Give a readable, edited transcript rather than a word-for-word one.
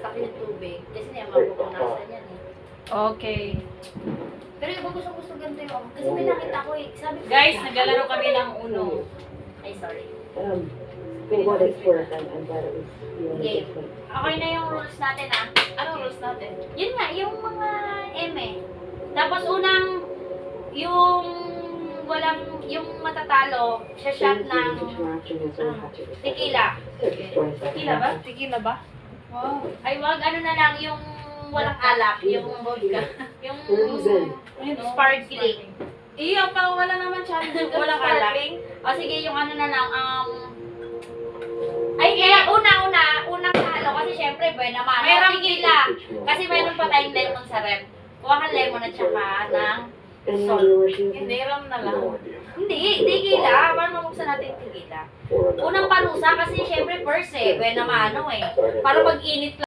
stock yung tubig. Kasi niya mapupunasan yan eh. Okay. Pero yung gusto ganito yung kasi may nakita ko eh. Sabi ko, Guys, naglalaro kami ng Uno. Ay, sorry. For what it's worth, I'm glad it was Game. different. Okay na yung rules natin ah. Anong rules natin? Yun nga, yung mga eme. Tapos unang, yung walang, yung matatalo, siya shot ng tequila. Tequila ba? Tequila ba? Wow. Ay, wag ano na lang, yung walang alak, yung vodka. Yung Ayun, oh, sparkling. Iyo, pa wala naman challenge. Walang alak. O sige, yung ano na lang, ay, kaya unang talo, kasi syempre, buena mano, Merong tequila. Kasi meron pa tayong lemon sa rep. Kuha ka lemon at saka ng Hindi, ram na lang. hindi, tequila. Paano mabuksan natin tequila? Unang parusa kasi syempre first eh, buena mano eh. Para mag-init